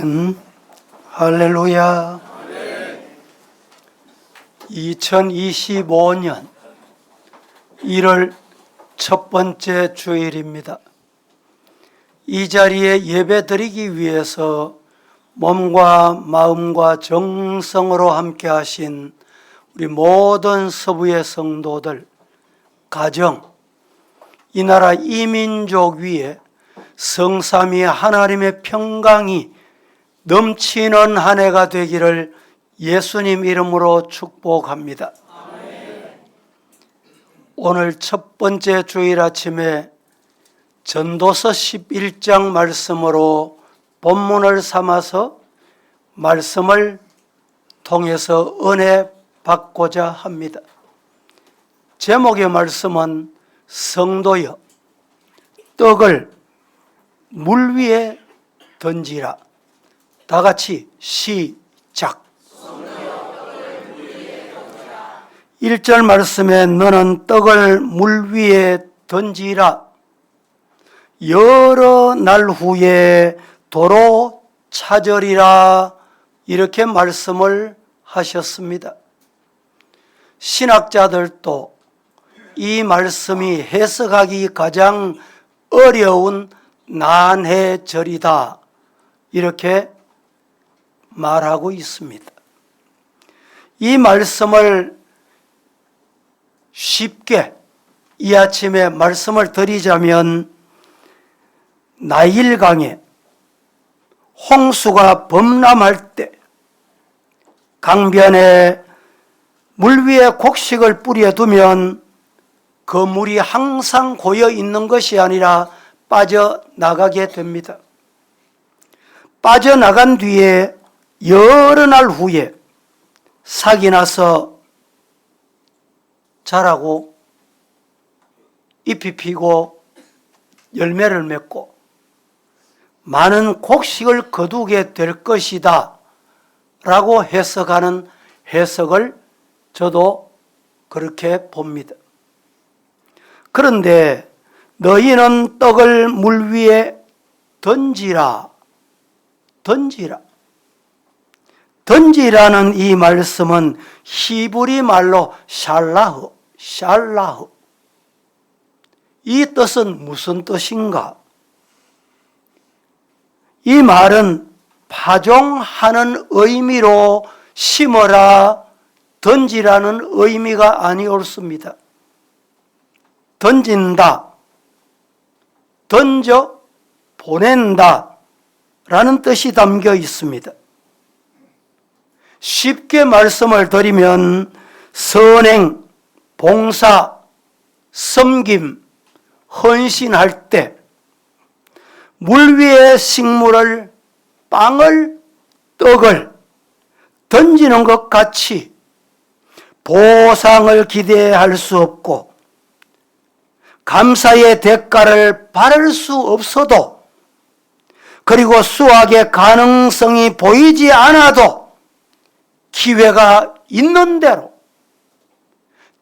아멘. 할렐루야. 2025년 1월 첫 번째 주일입니다. 이 자리에 예배드리기 위해서 몸과 마음과 정성으로 함께 하신 우리 모든 서부의 성도들, 가정, 이 나라 이민족 위에 성삼위 하나님의 평강이 넘치는 한 해가 되기를 예수님 이름으로 축복합니다. 아멘. 오늘 첫 번째 주일 아침에 전도서 11장 말씀으로 본문을 삼아서 말씀을 통해서 은혜 받고자 합니다. 제목의 말씀은 성도여 떡을 물 위에 던지라. 다 같이 시작. 1절 말씀에 너는 떡을 물 위에 던지라. 여러 날 후에 도로 찾으리라. 이렇게 말씀을 하셨습니다. 신학자들도 이 말씀이 해석하기 가장 어려운 난해절이다, 이렇게 말하고 있습니다. 이 말씀을 쉽게 이 아침에 말씀을 드리자면, 나일강에 홍수가 범람할 때 강변에 물 위에 곡식을 뿌려두면 그 물이 항상 고여 있는 것이 아니라 빠져나가게 됩니다. 빠져나간 뒤에 여러 날 후에 싹이 나서 자라고 잎이 피고 열매를 맺고 많은 곡식을 거두게 될 것이다 라고 해석하는 해석을 저도 그렇게 봅니다. 그런데 너희는 떡을 물 위에 던지라. 던지라. 던지라는 이 말씀은 히브리 말로 샬라흐, 샬라흐. 이 뜻은 무슨 뜻인가? 이 말은 파종하는 의미로 심어라, 던지라는 의미가 아니었습니다. 던진다, 던져 보낸다 라는 뜻이 담겨 있습니다. 쉽게 말씀을 드리면 선행, 봉사, 섬김, 헌신할 때 물 위에 식물을, 빵을, 떡을 던지는 것 같이 보상을 기대할 수 없고 감사의 대가를 바랄 수 없어도, 그리고 수확의 가능성이 보이지 않아도 기회가 있는 대로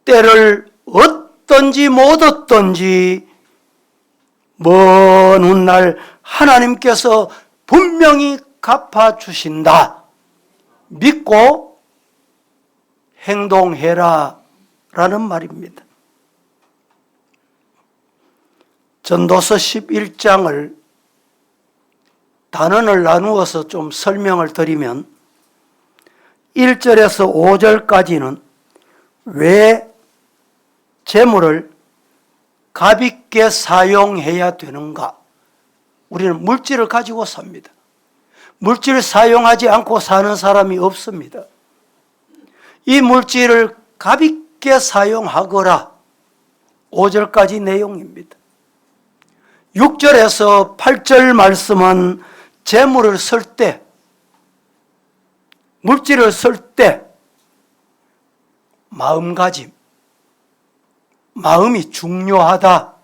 때를 얻든지 못 얻든지 먼 훗날 하나님께서 분명히 갚아주신다, 믿고 행동해라 라는 말입니다. 전도서 11장을 단원을 나누어서 좀 설명을 드리면, 1절에서 5절까지는 왜 재물을 가볍게 사용해야 되는가? 우리는 물질을 가지고 삽니다. 물질을 사용하지 않고 사는 사람이 없습니다. 이 물질을 가볍게 사용하거라. 5절까지 내용입니다. 6절에서 8절 말씀은 재물을 쓸 때, 물질을 쓸 때 마음가짐, 마음이 중요하다.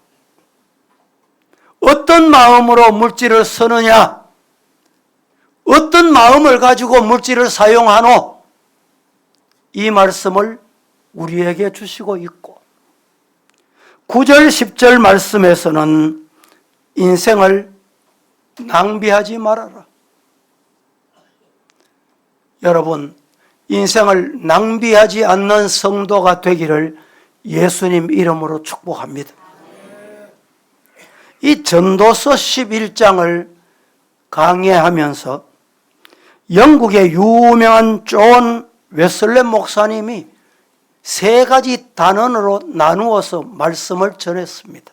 어떤 마음으로 물질을 쓰느냐, 어떤 마음을 가지고 물질을 사용하노, 이 말씀을 우리에게 주시고 있고, 9절 10절 말씀에서는 인생을 낭비하지 말아라. 여러분, 인생을 낭비하지 않는 성도가 되기를 예수님 이름으로 축복합니다. 이 전도서 11장을 강해하면서 영국의 유명한 존 웨슬레 목사님이 세 가지 단원으로 나누어서 말씀을 전했습니다.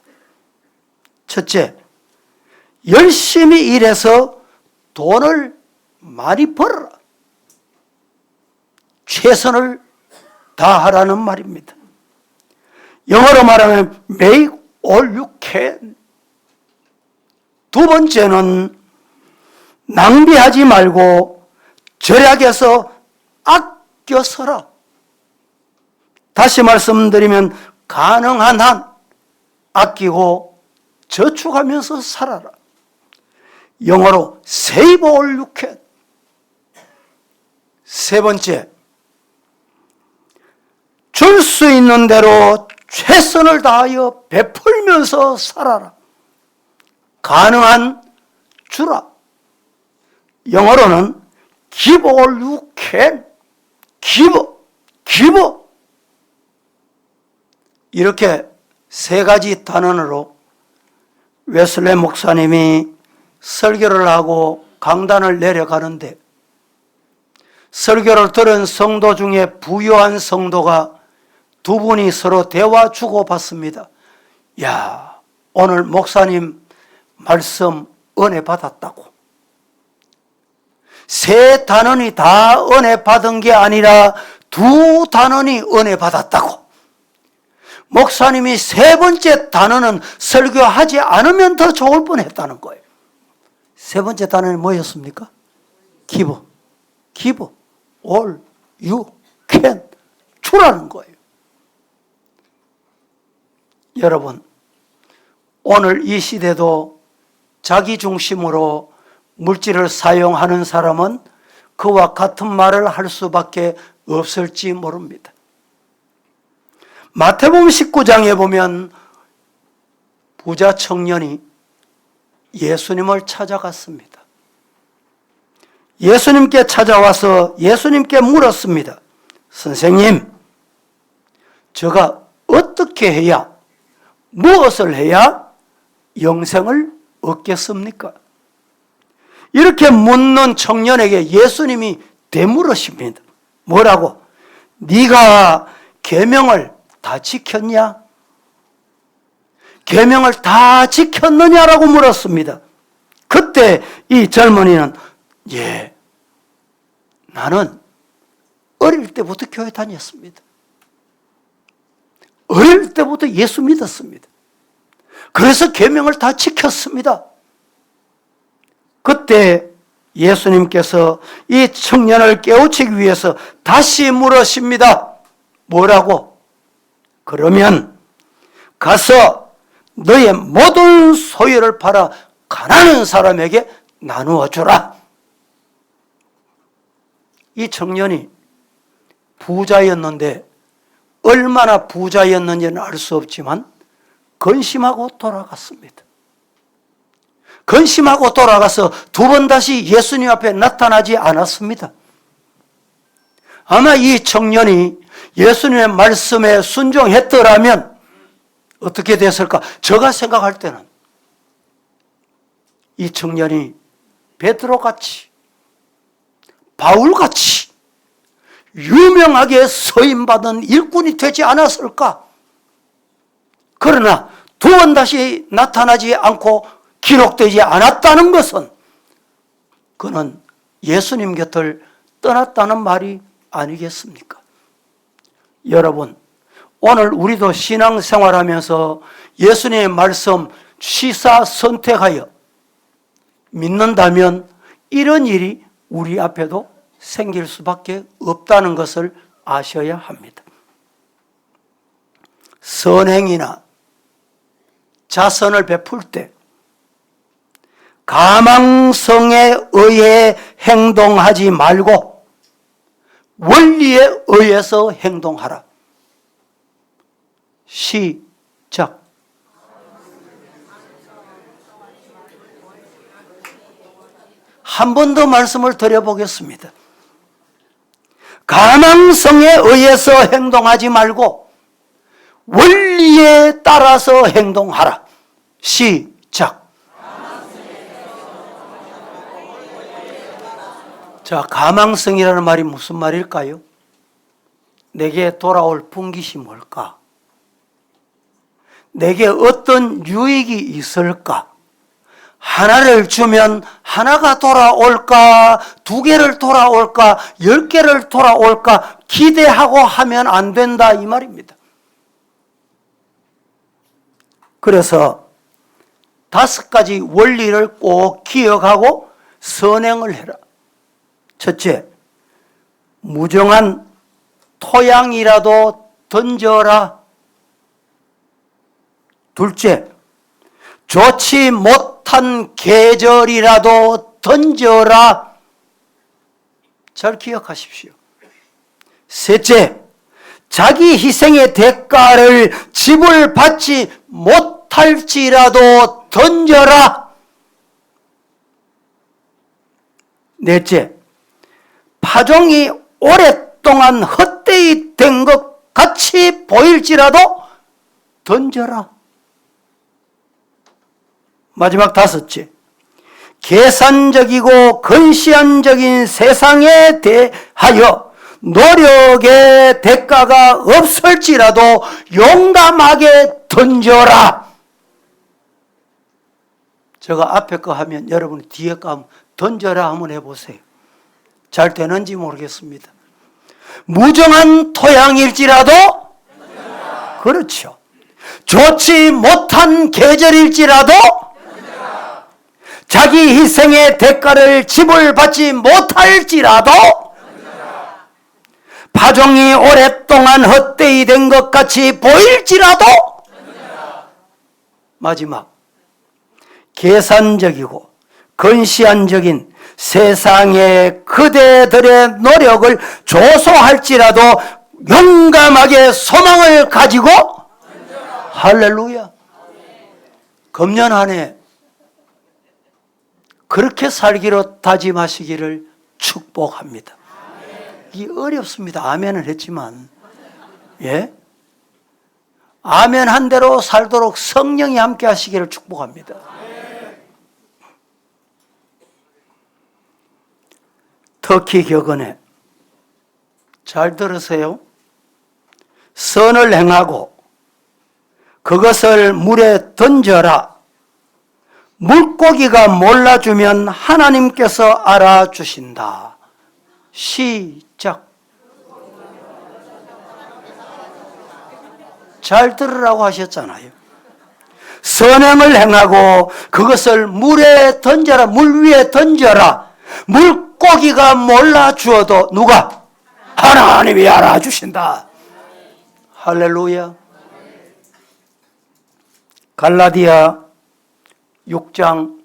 첫째, 열심히 일해서 돈을 많이 벌어라. 최선을 다하라는 말입니다. 영어로 말하면 make all you can. 두 번째는 낭비하지 말고 절약해서 아껴 써라. 다시 말씀드리면 가능한 한 아끼고 저축하면서 살아라. 영어로 save all you can. 세 번째, 줄 수 있는 대로 최선을 다하여 베풀면서 살아라. 가능한 주라. 영어로는 give all you can. give. 이렇게 세 가지 단원으로 웨슬레 목사님이 설교를 하고 강단을 내려가는데, 설교를 들은 성도 중에 부유한 성도가 두 분이 서로 대화 주고받습니다. 야, 오늘 목사님 말씀 은혜 받았다고. 세 단원이 다 은혜 받은 게 아니라 두 단원이 은혜 받았다고. 목사님이 세 번째 단원은 설교하지 않으면 더 좋을 뻔했다는 거예요. 세 번째 단원이 뭐였습니까? give all you can. 주라는 거예요. 여러분, 오늘 이 시대도 자기 중심으로 물질을 사용하는 사람은 그와 같은 말을 할 수밖에 없을지 모릅니다. 마태복음 19장에 보면 부자 청년이 예수님을 찾아갔습니다. 예수님께 찾아와서 예수님께 물었습니다. 선생님, 제가 어떻게 해야, 무엇을 해야 영생을 얻겠습니까? 이렇게 묻는 청년에게 예수님이 되물으십니다. 뭐라고? 네가 계명을 다 지켰냐? 계명을 다 지켰느냐라고 물었습니다. 그때 이 젊은이는 예, 나는 어릴 때부터 교회 다녔습니다. 어릴 때부터 예수 믿었습니다. 그래서 계명을 다 지켰습니다. 그때 예수님께서 이 청년을 깨우치기 위해서 다시 물으십니다. 뭐라고? 그러면 가서 너의 모든 소유를 팔아 가난한 사람에게 나누어 주라. 이 청년이 부자였는데 얼마나 부자였는지는 알 수 없지만 근심하고 돌아갔습니다. 근심하고 돌아가서 두 번 다시 예수님 앞에 나타나지 않았습니다. 아마 이 청년이 예수님의 말씀에 순종했더라면 어떻게 됐을까? 제가 생각할 때는 이 청년이 베드로같이, 바울같이 유명하게 서임받은 일꾼이 되지 않았을까? 그러나 두 번 다시 나타나지 않고 기록되지 않았다는 것은 그는 예수님 곁을 떠났다는 말이 아니겠습니까? 여러분, 오늘 우리도 신앙생활하면서 예수님의 말씀 취사 선택하여 믿는다면 이런 일이 우리 앞에도 생길 수밖에 없다는 것을 아셔야 합니다. 선행이나 자선을 베풀 때 가망성에 의해 행동하지 말고 원리에 의해서 행동하라. 시작. 한 번 더 말씀을 드려보겠습니다. 가망성에 의해서 행동하지 말고 원리에 따라서 행동하라. 시작. 자, 가망성이라는 말이 무슨 말일까요? 내게 돌아올 분깃이 뭘까? 내게 어떤 유익이 있을까? 하나를 주면 하나가 돌아올까? 2개를 돌아올까? 10개를 돌아올까? 기대하고 하면 안 된다 이 말입니다. 그래서 5가지 원리를 꼭 기억하고 선행을 해라. 첫째, 무정한 토양이라도 던져라. 둘째, 좋지 못한 계절이라도 던져라. 잘 기억하십시오. 셋째, 자기 희생의 대가를 지불 받지 못할지라도 던져라. 넷째, 파종이 오랫동안 헛되이 된 것 같이 보일지라도 던져라. 마지막 5째, 계산적이고 근시안적인 세상에 대하여 노력의 대가가 없을지라도 용감하게 던져라. 제가 앞에 거 하면 여러분이 뒤에 거 하면 던져라 한번 해보세요. 잘 되는지 모르겠습니다. 무정한 토양일지라도 던져라. 그렇죠. 좋지 못한 계절일지라도 던져라. 자기 희생의 대가를 지불받지 못할지라도 던져라. 파종이 오랫동안 헛되이 된 것 같이 보일지라도 던져라. 마지막, 계산적이고 근시안적인 세상의 그대들의 노력을 조소할지라도 용감하게 소망을 가지고 던져라. 할렐루야. 금년 한 해 그렇게 살기로 다짐하시기를 축복합니다. 이게 어렵습니다. 아멘을 했지만, 예? 아멘 한 대로 살도록 성령이 함께 하시기를 축복합니다. 터키 격언에 잘 들으세요. 선을 행하고 그것을 물에 던져라. 물고기가 몰라주면 하나님께서 알아주신다. 시작. 잘 들으라고 하셨잖아요. 선행을 행하고 그것을 물에 던져라. 물 위에 던져라. 물고기가 몰라주어도 누가? 하나님이 알아주신다. 할렐루야. 갈라디아 6장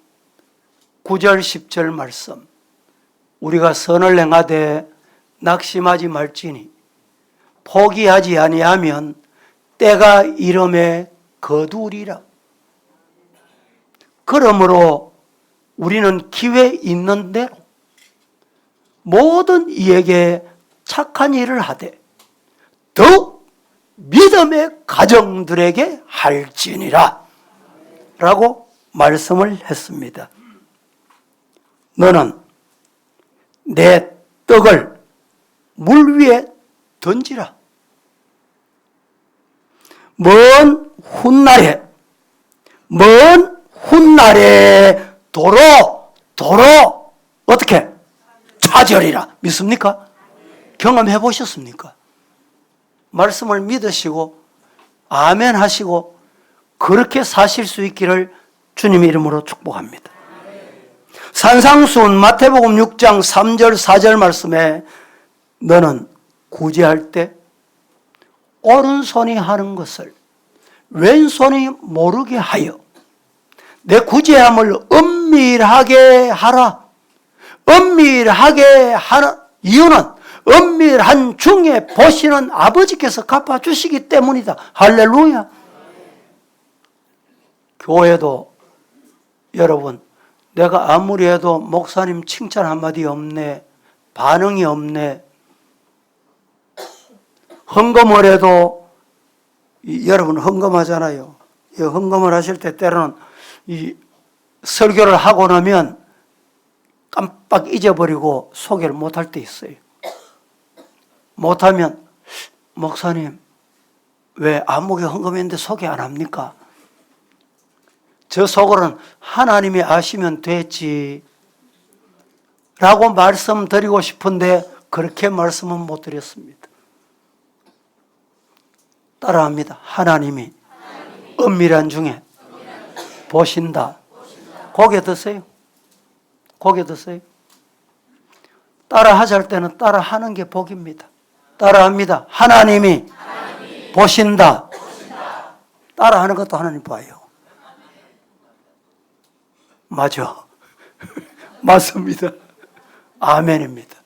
9절 10절 말씀. 우리가 선을 행하되 낙심하지 말지니 포기하지 아니하면 때가 이름에 거두리라. 그러므로 우리는 기회 있는 대로 모든 이에게 착한 일을 하되 더욱 믿음의 가정들에게 할지니라 라고 말씀을 했습니다. 너는 내 떡을 물 위에 던지라. 먼 훗날에 도로 어떻게 찾으리라. 믿습니까? 경험해 보셨습니까? 말씀을 믿으시고 아멘 하시고 그렇게 사실 수 있기를 주님의 이름으로 축복합니다. 산상수훈 마태복음 6장 3절 4절 말씀에 너는 구제할 때 오른손이 하는 것을 왼손이 모르게 하여 내 구제함을 은밀하게 하라. 은밀하게 하는 이유는 은밀한 중에 보시는 아버지께서 갚아주시기 때문이다. 할렐루야. 교회도 여러분, 내가 아무리 해도 목사님 칭찬 한마디 없네, 반응이 없네, 헌금을 해도 여러분 헌금하잖아요. 헌금을 하실 때 때로는 이 설교를 하고 나면 깜빡 잊어버리고 소개를 못할 때 있어요. 못하면 목사님 왜 안목에 헌금했는데 소개 안 합니까? 저 속으로는 하나님이 아시면 됐지 라고 말씀드리고 싶은데 그렇게 말씀은 못 드렸습니다. 따라합니다. 하나님이 은밀한 중에 보신다. 고개 드세요. 고개 드세요. 따라 하실 때는 따라 하는 게 복입니다. 따라합니다. 하나님이 보신다. 따라 하는 것도 하나님 봐요. 맞아. 맞습니다. 아멘입니다.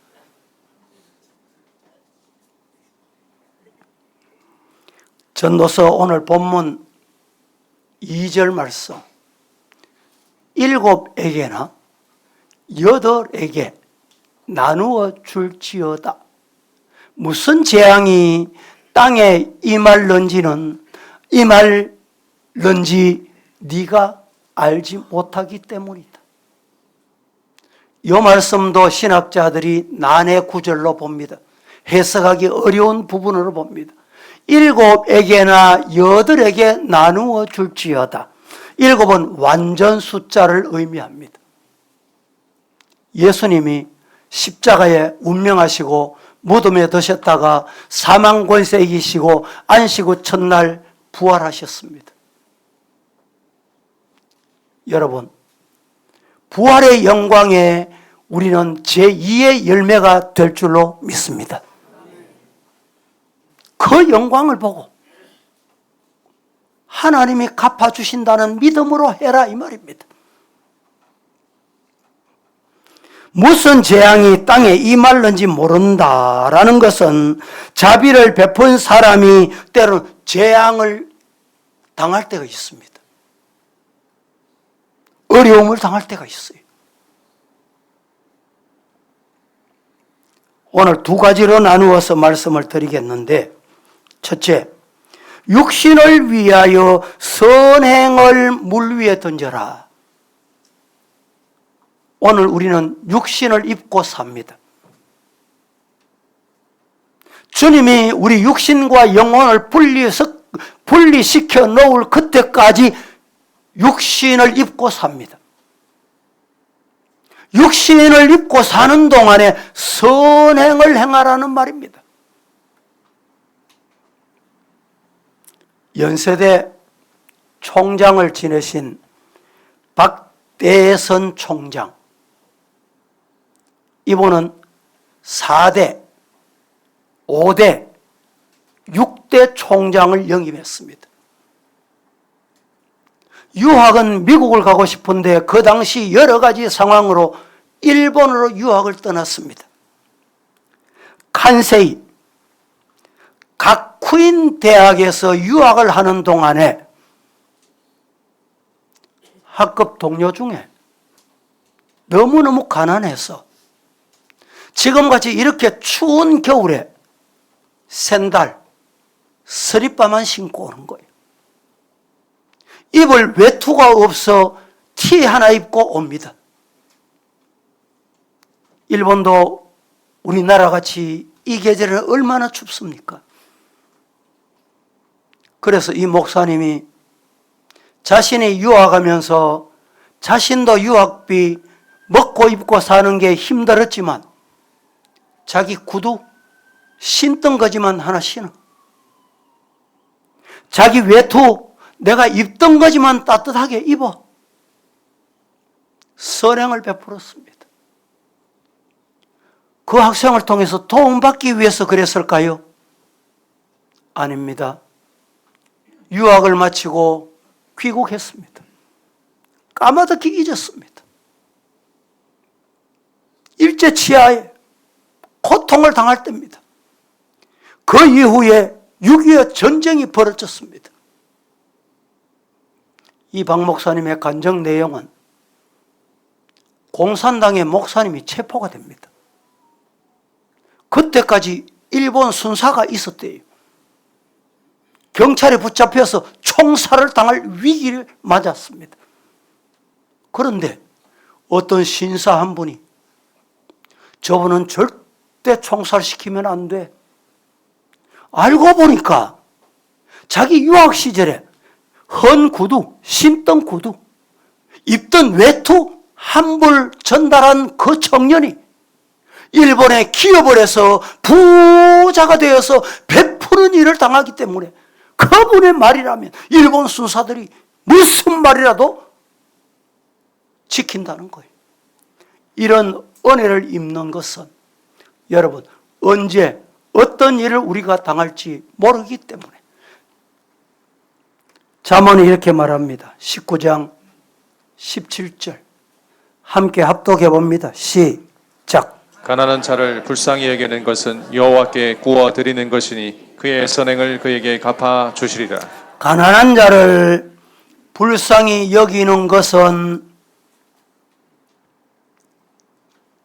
전도서 오늘 본문 2절 말씀. 7에게나 8에게 나누어 줄지어다. 무슨 재앙이 땅에 임할는지 네가 알지 못하기 때문이다. 이 말씀도 신학자들이 난해 구절로 봅니다. 해석하기 어려운 부분으로 봅니다. 7에게나 8에게 나누어 줄지어다. 7은 완전 숫자를 의미합니다. 예수님이 십자가에 운명하시고 무덤에 드셨다가 사망 권세 이기시고 안식 후 첫날 부활하셨습니다. 여러분, 부활의 영광에 우리는 제2의 열매가 될 줄로 믿습니다. 그 영광을 보고 하나님이 갚아주신다는 믿음으로 해라 이 말입니다. 무슨 재앙이 땅에 임할는지 모른다라는 것은 자비를 베푼 사람이 때로는 재앙을 당할 때가 있습니다. 어려움을 당할 때가 있어요. 오늘 두 가지로 나누어서 말씀을 드리겠는데, 첫째, 육신을 위하여 선행을 물 위에 던져라. 오늘 우리는 육신을 입고 삽니다. 주님이 우리 육신과 영혼을 분리시켜 놓을 그때까지 육신을 입고 삽니다. 육신을 입고 사는 동안에 선행을 행하라는 말입니다. 연세대 총장을 지내신 박대선 총장, 이분은 4대, 5대, 6대 총장을 영입했습니다. 유학은 미국을 가고 싶은데 그 당시 여러 가지 상황으로 일본으로 유학을 떠났습니다. 칸세이 가쿠인 대학에서 유학을 하는 동안에 학급 동료 중에 너무너무 가난해서 지금같이 이렇게 추운 겨울에 샌들, 스리빠만 신고 오는 거예요. 입을 외투가 없어 티 하나 입고 옵니다. 일본도 우리나라 같이 이 계절에 얼마나 춥습니까? 그래서 이 목사님이 자신이 유학하면서 자신도 유학비 먹고 입고 사는 게 힘들었지만 자기 구두 신던 거지만 하나 신어. 자기 외투 내가 입던 거지만 따뜻하게 입어. 선행을 베풀었습니다. 그 학생을 통해서 도움받기 위해서 그랬을까요? 아닙니다. 유학을 마치고 귀국했습니다. 까마득히 잊었습니다. 일제치하에 고통을 당할 때입니다. 그 이후에 6.25 전쟁이 벌어졌습니다. 이 박 목사님의 간증 내용은 공산당의 목사님이 체포가 됩니다. 그때까지 일본 순사가 있었대요. 경찰에 붙잡혀서 총살을 당할 위기를 맞았습니다. 그런데 어떤 신사 한 분이 저분은 절대 총살시키면 안 돼. 알고 보니까 자기 유학 시절에 헌 구두, 신던 구두, 입던 외투 한 벌 전달한 그 청년이 일본의 기업을 해서 부자가 되어서 베푸는 일을 당하기 때문에 그분의 말이라면 일본 순사들이 무슨 말이라도 지킨다는 거예요. 이런 은혜를 입는 것은 여러분 언제 어떤 일을 우리가 당할지 모르기 때문에 잠언이 이렇게 말합니다. 19장 17절 함께 합독해 봅니다. 시작. 가난한 자를 불쌍히 여기는 것은 여호와께 구워 드리는 것이니 그의 선행을 그에게 갚아 주시리라. 가난한 자를 불쌍히 여기는 것은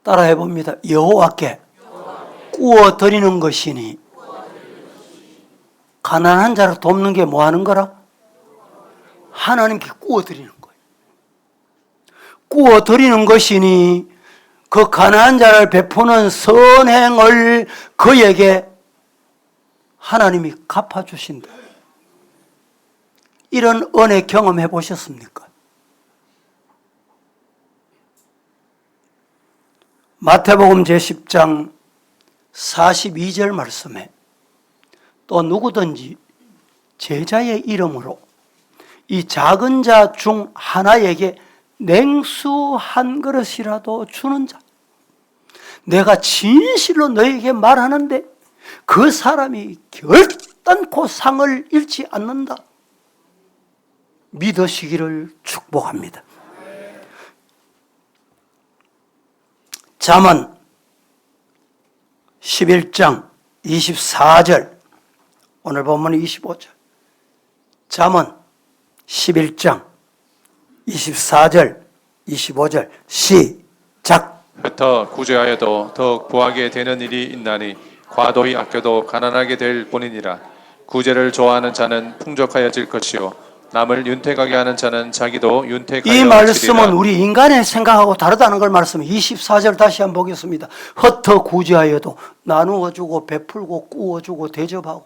따라해 봅니다. 여호와께 구워 드리는 것이니 가난한 자를 돕는 게 뭐 하는 거라? 하나님께 구워 드리는 거예요. 구워 드리는 것이니 그 가난한 자를 베푸는 선행을 그에게 하나님이 갚아주신다. 이런 은혜 경험해 보셨습니까? 마태복음 제10장 42절 말씀에 또 누구든지 제자의 이름으로 이 작은 자 중 하나에게 냉수 한 그릇이라도 주는 자, 내가 진실로 너에게 말하는데 그 사람이 결단코 상을 잃지 않는다. 믿으시기를 축복합니다. 잠언 11장 24절, 오늘 본문은 25절. 잠언 11장 24절, 25절 시작. 흩어 구제하여도 더욱 부하게 되는 일이 있나니 과도히 아껴도 가난하게 될 뿐이니라. 구제를 좋아하는 자는 풍족하여질 것이요 남을 윤택하게 하는 자는 자기도 윤택하여지리라. 이 말씀은 우리 인간의 생각하고 다르다는 걸 말씀해. 24절 다시 한번 보겠습니다. 흩어 구제하여도 나누어주고 베풀고 구워주고 대접하고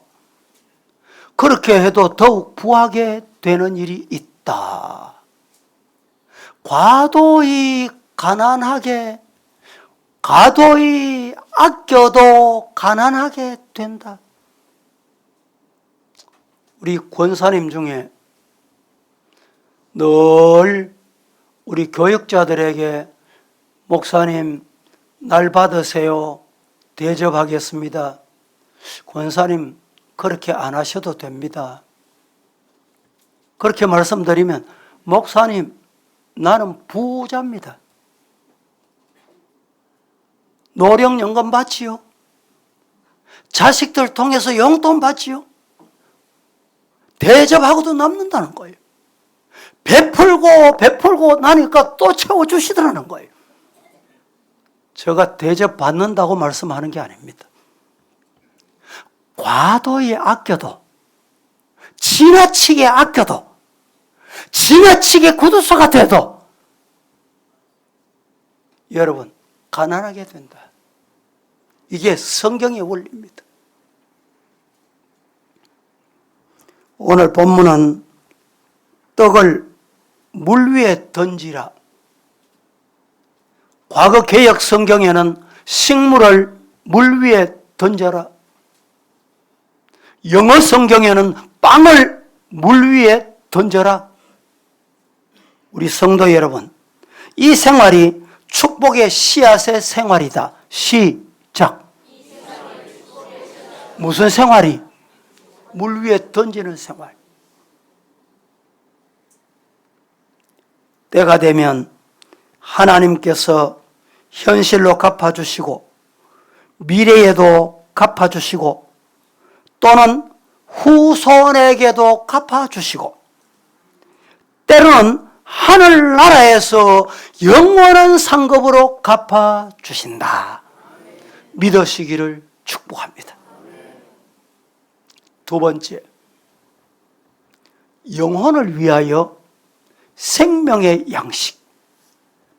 그렇게 해도 더욱 부하게 되는 일이 있다. 과도히 가난하게, 과도히 아껴도 가난하게 된다. 우리 권사님 중에 늘 우리 교육자들에게 목사님 날 받으세요, 대접하겠습니다. 권사님 그렇게 안 하셔도 됩니다. 그렇게 말씀드리면 목사님 나는 부자입니다. 노령연금 받지요. 자식들 통해서 용돈 받지요. 대접하고도 남는다는 거예요. 베풀고 나니까 또 채워주시더라는 거예요. 제가 대접 받는다고 말씀하는 게 아닙니다. 과도히 아껴도, 지나치게 아껴도, 지나치게 구두소가 돼도 여러분 가난하게 된다. 이게 성경의 원리입니다. 오늘 본문은 떡을 물 위에 던지라. 과거 개역 성경에는 식물을 물 위에 던져라. 영어 성경에는 빵을 물 위에 던져라. 우리 성도 여러분, 이 생활이 축복의 씨앗의 생활이다. 시작. 무슨 생활이? 물 위에 던지는 생활. 때가 되면 하나님께서 현실로 갚아주시고 미래에도 갚아주시고 또는 후손에게도 갚아주시고 때로는 하늘나라에서 영원한 상급으로 갚아주신다. 믿으시기를 축복합니다. 두 번째, 영혼을 위하여 생명의 양식,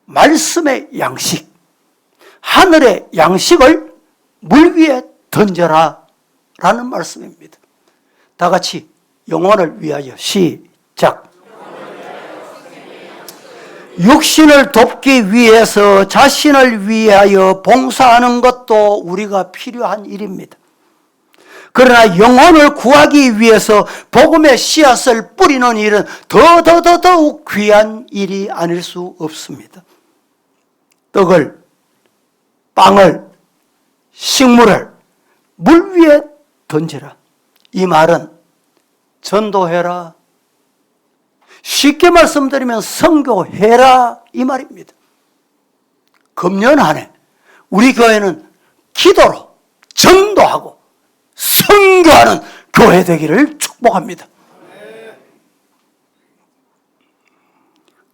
말씀의 양식, 하늘의 양식을 물 위에 던져라 라는 말씀입니다. 다 같이 영혼을 위하여 시작. 육신을 돕기 위해서 자신을 위하여 봉사하는 것도 우리가 필요한 일입니다. 그러나 영혼을 구하기 위해서 복음의 씨앗을 뿌리는 일은 더욱 귀한 일이 아닐 수 없습니다. 떡을, 빵을, 식물을 물 위에 던지라. 이 말은 전도해라. 쉽게 말씀드리면 선교해라 이 말입니다. 금년 한 해 우리 교회는 기도로 전도하고 선교하는 교회 되기를 축복합니다.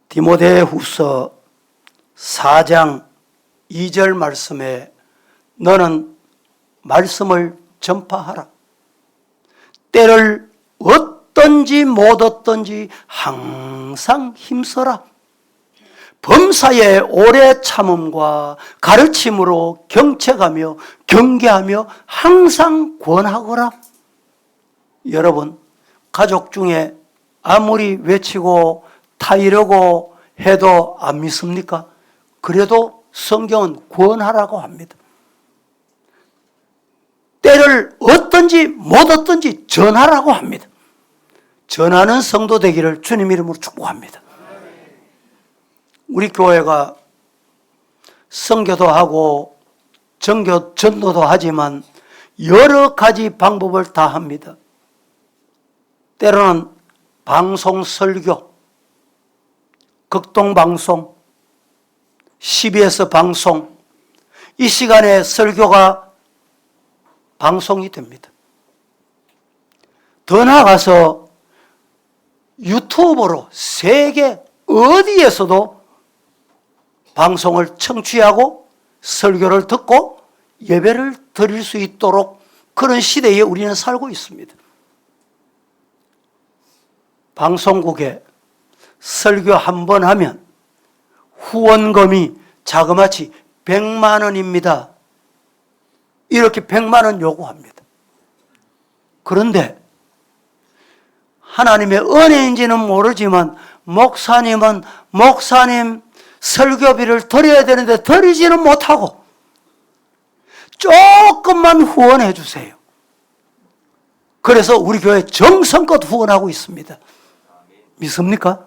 디모데후서 4장 2절 말씀에 너는 말씀을 전파하라. 때를 어떤지 못 어떤지 항상 힘써라. 범사에 오래 참음과 가르침으로 경책하며 경계하며 항상 권하거라. 여러분, 가족 중에 아무리 외치고 타이르고 해도 안 믿습니까? 그래도 성경은 권하라고 합니다. 때를 어떤지 못 어떤지 전하라고 합니다. 전하는 성도 되기를 주님 이름으로 축복합니다. 우리 교회가 선교도 하고 전도도 하지만 여러 가지 방법을 다 합니다. 때로는 방송 설교, 극동방송, CBS 방송, 이 시간에 설교가 방송이 됩니다. 더 나아가서 유튜브로 세계 어디에서도 방송을 청취하고 설교를 듣고 예배를 드릴 수 있도록 그런 시대에 우리는 살고 있습니다. 방송국에 설교 한 번 하면 후원금이 자그마치 100만 원입니다. 이렇게 100만 원 요구합니다. 그런데 하나님의 은혜인지는 모르지만 목사님은 목사님 설교비를 드려야 되는데 드리지는 못하고 조금만 후원해 주세요. 그래서 우리 교회 정성껏 후원하고 있습니다. 믿습니까?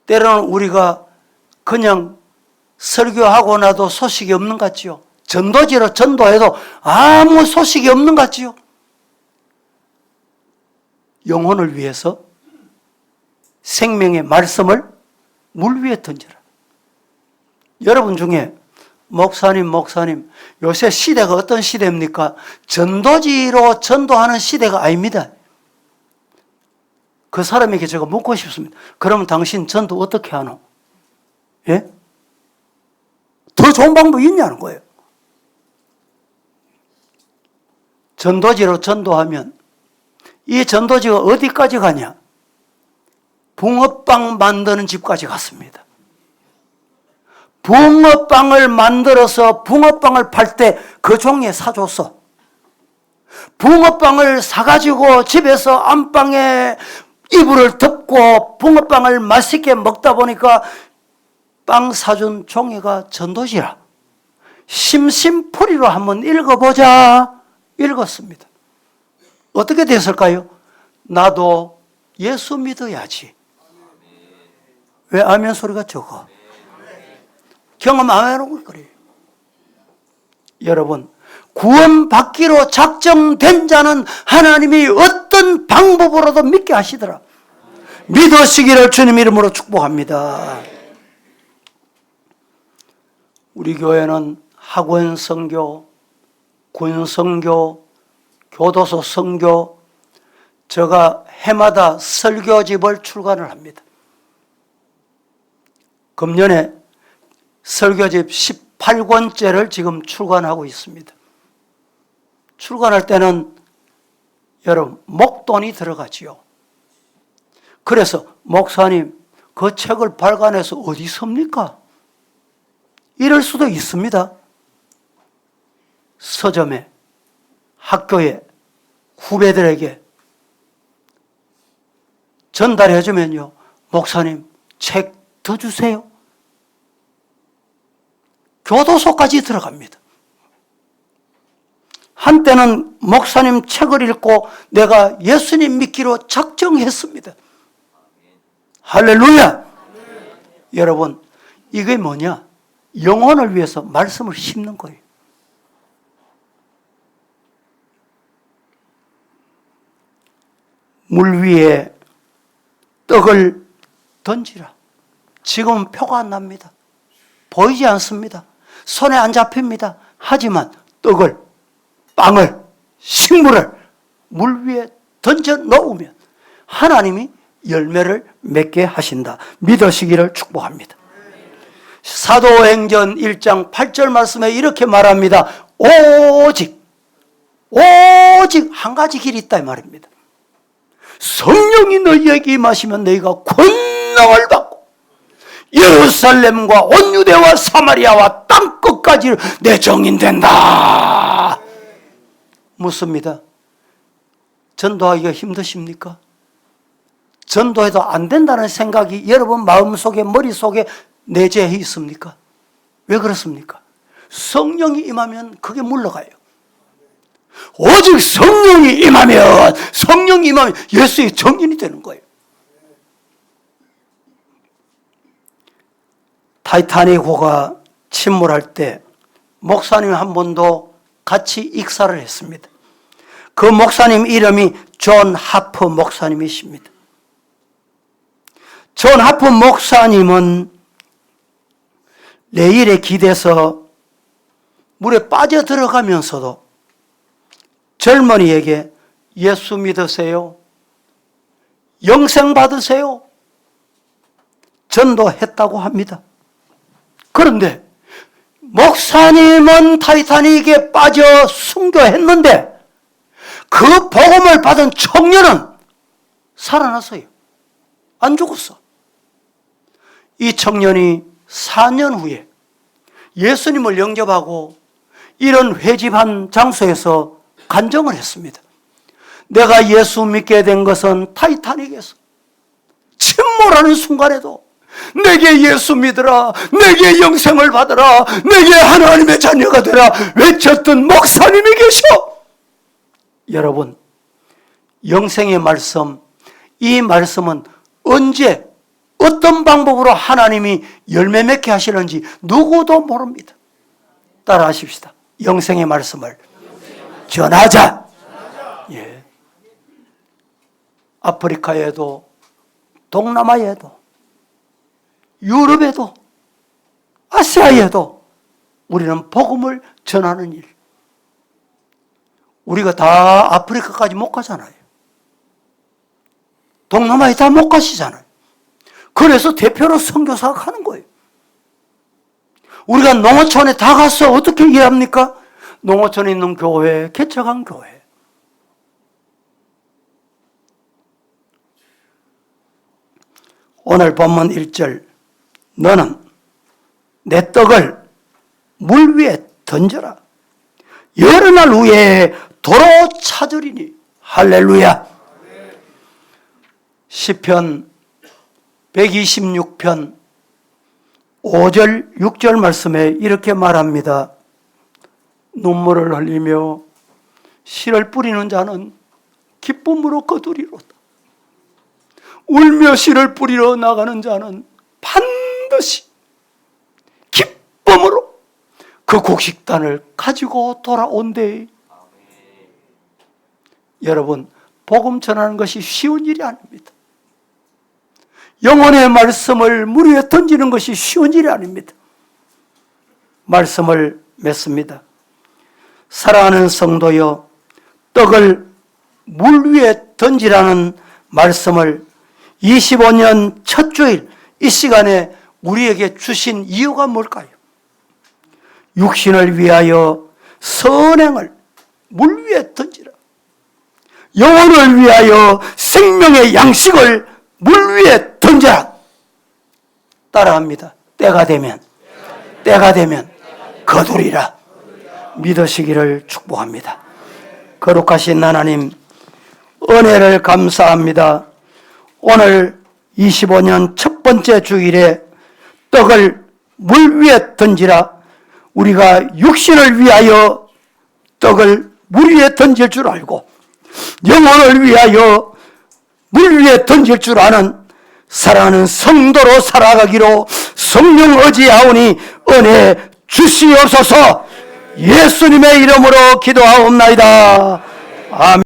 때로는 우리가 그냥 설교하고 나도 소식이 없는 것 같지요. 전도지로 전도해도 아무 소식이 없는 것 같지요. 영혼을 위해서 생명의 말씀을 물 위에 던져라. 여러분 중에 목사님 요새 시대가 어떤 시대입니까? 전도지로 전도하는 시대가 아닙니다. 그 사람에게 제가 묻고 싶습니다. 그러면 당신 전도 어떻게 하노? 예? 더 좋은 방법이 있냐는 거예요. 전도지로 전도하면 이 전도지가 어디까지 가냐? 붕어빵 만드는 집까지 갔습니다. 붕어빵을 만들어서 붕어빵을 팔 때 그 종이에 사줬어. 붕어빵을 사가지고 집에서 안방에 이불을 덮고 붕어빵을 맛있게 먹다 보니까 빵 사준 종이가 전도지라. 심심풀이로 한번 읽어보자. 읽었습니다. 어떻게 됐을까요? 나도 예수 믿어야지. 왜 아멘 소리가 적어? 경험 안 해놓고 그래요. 여러분, 구원받기로 작정된 자는 하나님이 어떤 방법으로도 믿게 하시더라. 믿으시기를 주님 이름으로 축복합니다. 우리 교회는 학원 선교, 군 선교, 교도소 선교, 제가 해마다 설교집을 출간을 합니다. 금년에 설교집 18권째를 지금 출간하고 있습니다. 출간할 때는 여러분, 목돈이 들어가지요. 그래서 목사님, 그 책을 발간해서 어디 섭니까? 이럴 수도 있습니다. 서점에, 학교에, 후배들에게 전달해주면요, 목사님 책 더 주세요. 교도소까지 들어갑니다. 한때는 목사님 책을 읽고 내가 예수님 믿기로 작정했습니다. 할렐루야! 여러분, 이게 뭐냐? 영혼을 위해서 말씀을 심는 거예요. 물 위에 떡을 던지라. 지금은 표가 안 납니다. 보이지 않습니다. 손에 안 잡힙니다. 하지만 떡을, 빵을, 식물을 물 위에 던져 놓으면 하나님이 열매를 맺게 하신다. 믿으시기를 축복합니다. 사도행전 1장 8절 말씀에 이렇게 말합니다. 오직 한 가지 길이 있다 이 말입니다. 성령이 너희에게 임하시면 너희가 권능을 받고 예루살렘과 온 유대와 사마리아와 땅 끝까지 내 정인된다. 묻습니다. 전도하기가 힘드십니까? 전도해도 안 된다는 생각이 여러분 마음속에, 머릿속에 내재해 있습니까? 왜 그렇습니까? 성령이 임하면 그게 물러가요. 오직 성령이 임하면 예수의 정인이 되는 거예요. 타이타닉호가 침몰할 때 목사님 한 분도 같이 익사를 했습니다. 그 목사님 이름이 존 하퍼 목사님이십니다. 존 하퍼 목사님은 레일에 기대서 물에 빠져 들어가면서도 젊은이에게 예수 믿으세요, 영생 받으세요, 전도했다고 합니다. 그런데 목사님은 타이타닉에 빠져 순교했는데 그 복음을 받은 청년은 살아났어요. 안 죽었어. 이 청년이 4년 후에 예수님을 영접하고 이런 회집한 장소에서 간증을 했습니다. 내가 예수 믿게 된 것은 타이타닉에서 침몰하는 순간에도 내게 예수 믿으라, 내게 영생을 받으라, 내게 하나님의 자녀가 되라 외쳤던 목사님이 계셔. 여러분, 영생의 말씀, 이 말씀은 언제 어떤 방법으로 하나님이 열매 맺게 하시는지 누구도 모릅니다. 따라 하십시다. 영생의 말씀을 전하자. 예. 아프리카에도, 동남아에도, 유럽에도, 아시아에도 우리는 복음을 전하는 일. 우리가 다 아프리카까지 못 가잖아요. 동남아에 다 못 가시잖아요. 그래서 대표로 선교사가 가는 거예요. 우리가 농어촌에 다 가서 어떻게 일합니까? 농어촌에 있는 교회, 개척한 교회. 오늘 본문 1절, 너는 내 떡을 물 위에 던져라. 여러 날 후에 도로 찾으리니. 할렐루야. 시편 126편 5절 6절 말씀에 이렇게 말합니다. 눈물을 흘리며 씨를 뿌리는 자는 기쁨으로 거두리로다. 울며 씨를 뿌리러 나가는 자는 반드시 기쁨으로 그 곡식단을 가지고 돌아온대. 여러분, 복음 전하는 것이 쉬운 일이 아닙니다. 영혼의 말씀을 물 위에 던지는 것이 쉬운 일이 아닙니다. 말씀을 맺습니다. 사랑하는 성도여, 떡을 물 위에 던지라는 말씀을 25년 첫 주일 이 시간에 우리에게 주신 이유가 뭘까요? 육신을 위하여 선행을 물 위에 던지라. 영혼을 위하여 생명의 양식을 물 위에 던져라. 따라합니다. 때가 되면 거두리라. 믿으시기를 축복합니다. 거룩하신 하나님, 은혜를 감사합니다. 오늘 25년 첫 번째 주일에 떡을 물 위에 던지라. 우리가 육신을 위하여 떡을 물 위에 던질 줄 알고 영혼을 위하여 물 위에 던질 줄 아는 사랑하는 성도로 살아가기로 성령 의지하오니 은혜 주시옵소서. 예수님의 이름으로 기도하옵나이다. 아멘.